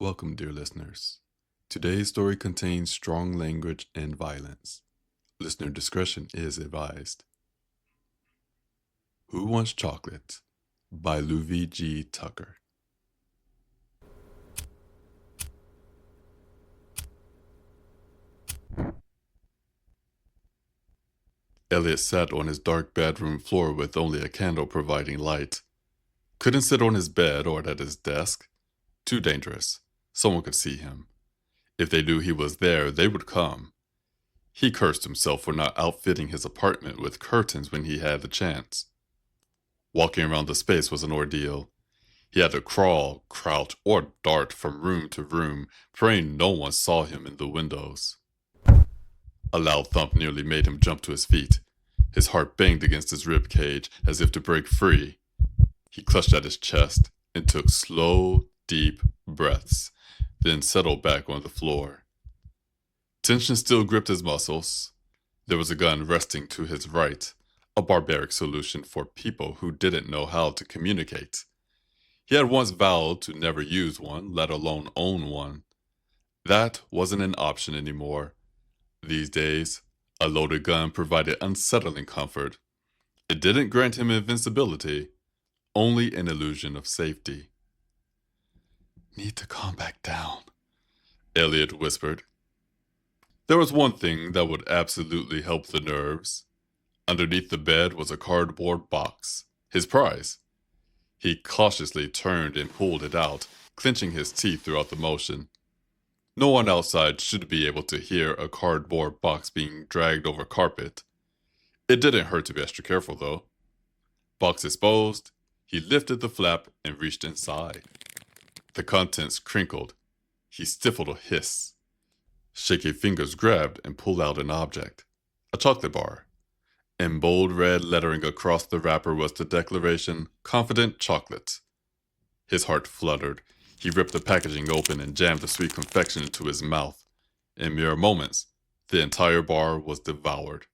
Welcome, dear listeners. Today's story contains strong language and violence. Listener discretion is advised. Who Wants Chocolate by Louvie G Tucker. Elliot sat on his dark bedroom floor with only a candle providing light. Couldn't sit on his bed or at his desk. Too dangerous. Someone could see him. If they knew he was there, they would come. He cursed himself for not outfitting his apartment with curtains when he had the chance. Walking around the space was an ordeal. He had to crawl, crouch, or dart from room to room, praying no one saw him in the windows. A loud thump nearly made him jump to his feet. His heart banged against his rib cage as if to break free. He clutched at his chest and took slow, deep breaths, then settled back on the floor. Tension still gripped his muscles. There was a gun resting to his right, a barbaric solution for people who didn't know how to communicate. He had once vowed to never use one, let alone own one. That wasn't an option anymore. These days, a loaded gun provided unsettling comfort. It didn't grant him invincibility, only an illusion of safety. "Need to calm back down," Elliot whispered. There was one thing that would absolutely help the nerves. Underneath the bed was a cardboard box, his prize. He cautiously turned and pulled it out, clenching his teeth throughout the motion. No one outside should be able to hear a cardboard box being dragged over carpet. It didn't hurt to be extra careful, though. Box exposed, he lifted the flap and reached inside. The contents crinkled. He stifled a hiss. Shaky fingers grabbed and pulled out an object. A chocolate bar. In bold red lettering across the wrapper was the declaration, "Confident Chocolate." His heart fluttered. He ripped the packaging open and jammed the sweet confection into his mouth. In mere moments, the entire bar was devoured.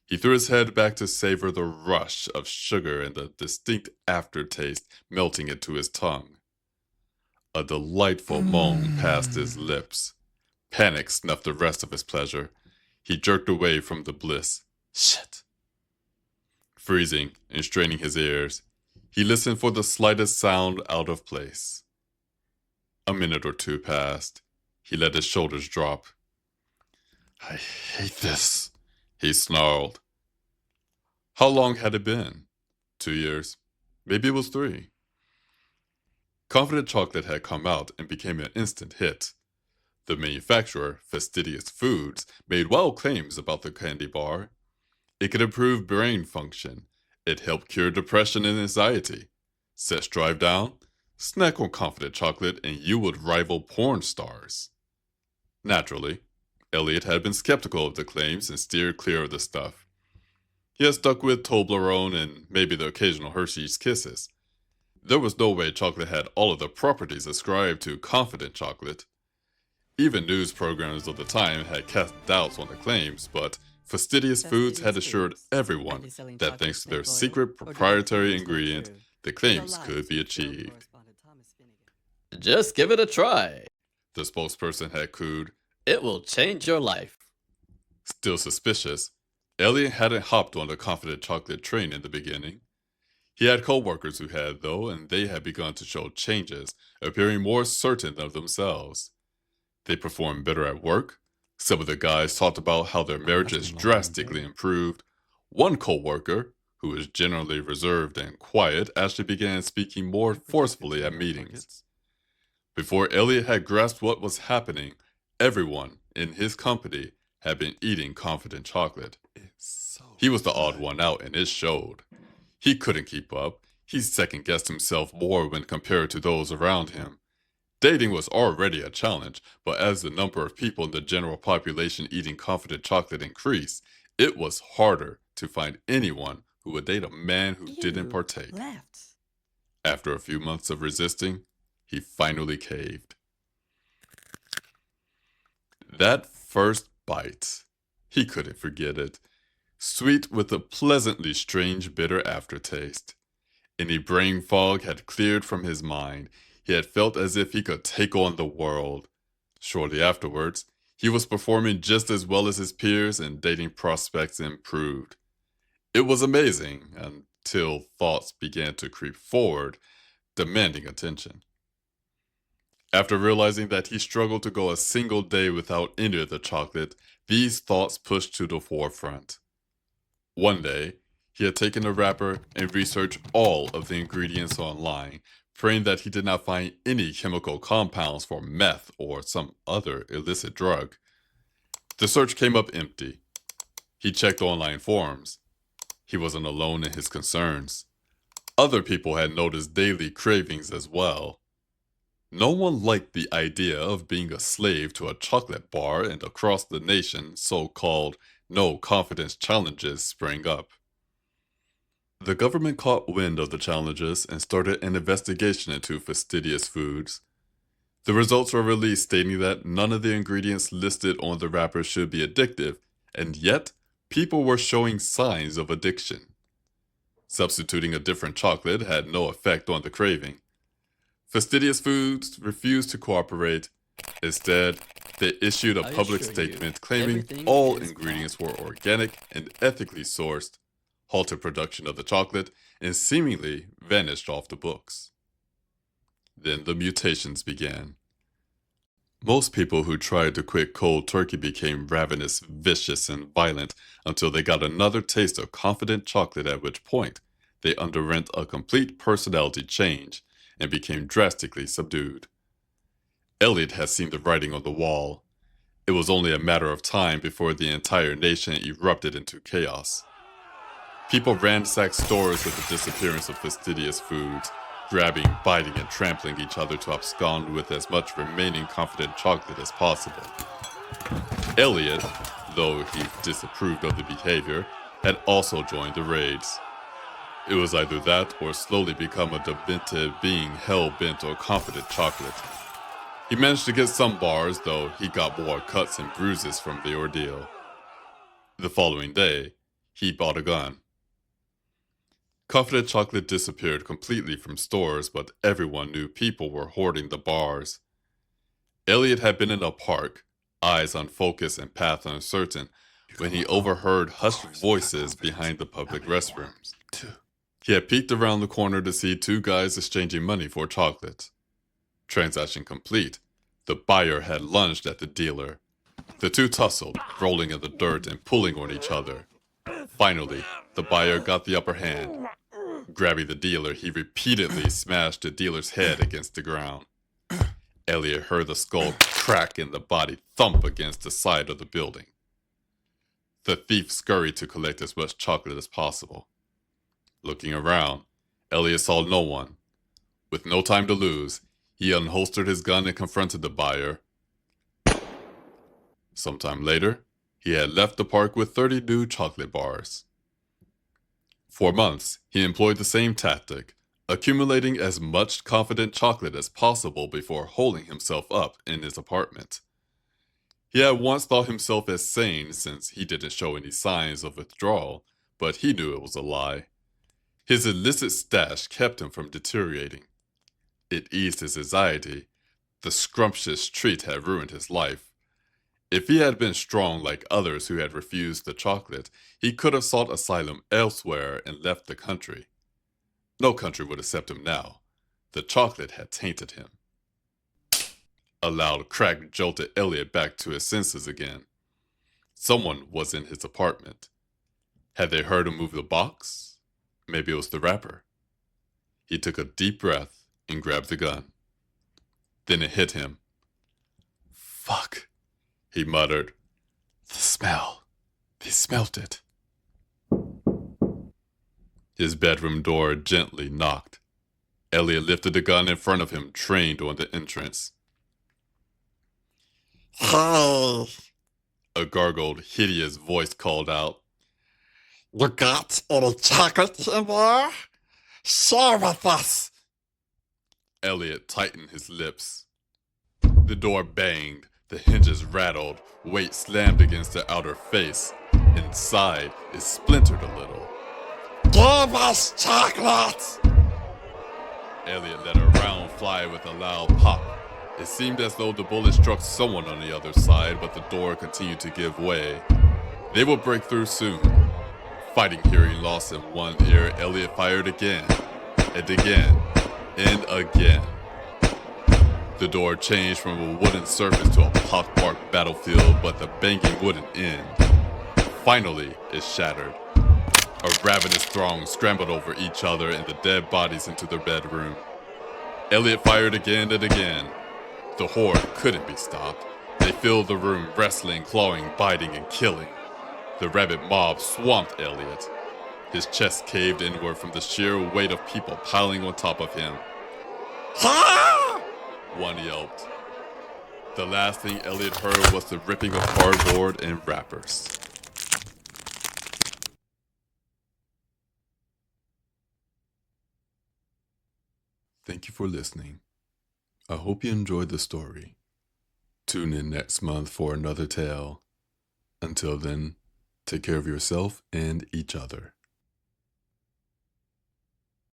He threw his head back to savor the rush of sugar and the distinct aftertaste melting into his tongue. A delightful moan passed his lips. Panic snuffed the rest of his pleasure. He jerked away from the bliss. Shit. Freezing and straining his ears, he listened for the slightest sound out of place. A minute or two passed. He let his shoulders drop. "I hate this," he snarled. How long had it been? 2 years. Maybe it was 3. Confident Chocolate had come out and became an instant hit. The manufacturer, Fastidious Foods, made wild claims about the candy bar. It could improve brain function. It helped cure depression and anxiety. Set strive down, snack on Confident Chocolate, and you would rival porn stars. Naturally, Elliot had been skeptical of the claims and steered clear of the stuff. He had stuck with Toblerone and maybe the occasional Hershey's Kisses. There was no way chocolate had all of the properties ascribed to Confident Chocolate. Even news programs of the time had cast doubts on the claims, but Fastidious Foods had assured everyone that thanks to their secret proprietary ingredient, the claims could be achieved. "Just give it a try," the spokesperson had cooed. "It will change your life." Still suspicious, Elliot hadn't hopped on the Confident Chocolate train in the beginning. He had co-workers who had, though, and they had begun to show changes, appearing more certain of themselves. They performed better at work. Some of the guys talked about how their marriages drastically improved. One co-worker, who was generally reserved and quiet, actually began speaking more forcefully at meetings. Before Elliot had grasped what was happening, everyone in his company had been eating Confident Chocolate. He was the odd one out, and it showed. He couldn't keep up. He second-guessed himself more when compared to those around him. Dating was already a challenge, but as the number of people in the general population eating Confident Chocolate increased, it was harder to find anyone who would date a man who didn't partake. After a few months of resisting, he finally caved. That first bite, he couldn't forget it. Sweet with a pleasantly strange bitter aftertaste. Any brain fog had cleared from his mind. he had felt as if he could take on the world. Shortly afterwards, he was performing just as well as his peers and dating prospects improved. It was amazing until thoughts began to creep forward, demanding attention. After realizing that he struggled to go a single day without any of the chocolate, these thoughts pushed to the forefront. One day, he had taken a wrapper and researched all of the ingredients online, praying that he did not find any chemical compounds for meth or some other illicit drug. The search came up empty. He checked online forums. He wasn't alone in his concerns. Other people had noticed daily cravings as well. No one liked the idea of being a slave to a chocolate bar, and across the nation, so-called no-confidence challenges sprang up. The government caught wind of the challenges and started an investigation into fastidious foods. The results were released stating that none of the ingredients listed on the wrapper should be addictive, and yet people were showing signs of addiction. Substituting a different chocolate had no effect on the craving. Fastidious foods refused to cooperate. Instead, they issued a public statement claiming all ingredients were organic and ethically sourced, halted production of the chocolate, and seemingly vanished off the books. Then the mutations began. Most people who tried to quit cold turkey became ravenous, vicious, and violent until they got another taste of confident chocolate, at which point they underwent a complete personality change and became drastically subdued. Elliot had seen the writing on the wall. It was only a matter of time before the entire nation erupted into chaos. People ransacked stores with the disappearance of fastidious foods, grabbing, biting, and trampling each other to abscond with as much remaining confident chocolate as possible. Elliot, though he disapproved of the behavior, had also joined the raids. It was either that or slowly become a demented being hell-bent on confident chocolate. He managed to get some bars, though he got more cuts and bruises from the ordeal. The following day, he bought a gun. Confident chocolate disappeared completely from stores, but everyone knew people were hoarding the bars. Elliot had been in a park, eyes unfocused and path uncertain, when he overheard hushed voices behind the public restrooms. He had peeked around the corner to see two guys exchanging money for chocolate. Transaction complete. The buyer had lunged at the dealer. The two tussled, rolling in the dirt and pulling on each other. Finally, the buyer got the upper hand. Grabbing the dealer, he repeatedly smashed the dealer's head against the ground. Elliot heard the skull crack and the body thump against the side of the building. The thief scurried to collect as much chocolate as possible. Looking around, Elliot saw no one. With no time to lose, he unholstered his gun and confronted the buyer. Sometime later, he had left the park with 30 new chocolate bars. For months, he employed the same tactic, accumulating as much confident chocolate as possible before holding himself up in his apartment. He had once thought himself as sane since he didn't show any signs of withdrawal, but he knew it was a lie. His illicit stash kept him from deteriorating. It eased his anxiety. The scrumptious treat had ruined his life. If he had been strong like others who had refused the chocolate, he could have sought asylum elsewhere and left the country. No country would accept him now. The chocolate had tainted him. A loud crack jolted Elliot back to his senses again. Someone was in his apartment. Had they heard him move the box? Maybe it was the wrapper. He took a deep breath and grabbed the gun. Then it hit him. Fuck, he muttered. The smell. They smelt it. His bedroom door gently knocked. Elliot lifted the gun in front of him, trained on the entrance. Hey, A gargled, hideous voice called out. you got any chocolate in there? Share with us. Elliot tightened his lips. The door banged, the hinges rattled, weight slammed against the outer face. Inside, it splintered a little. Give us chocolate. Elliot let a round fly with a loud pop. It seemed as though the bullet struck someone on the other side, but the door continued to give way. They would break through soon. Fighting hearing lost in one ear, Elliot fired again, and again, and again. The door changed from a wooden surface to a pockmarked battlefield, but the banging wouldn't end. Finally, it shattered. A ravenous throng scrambled over each other and the dead bodies into their bedroom. Elliot fired again and again. The horde couldn't be stopped. They filled the room, wrestling, clawing, biting, and killing. The rabid mob swamped Elliot. His chest caved inward from the sheer weight of people piling on top of him. Ah! One yelped. The last thing Elliot heard was the ripping of cardboard and wrappers. Thank you for listening. I hope you enjoyed the story. Tune in next month for another tale. Until then, take care of yourself and each other.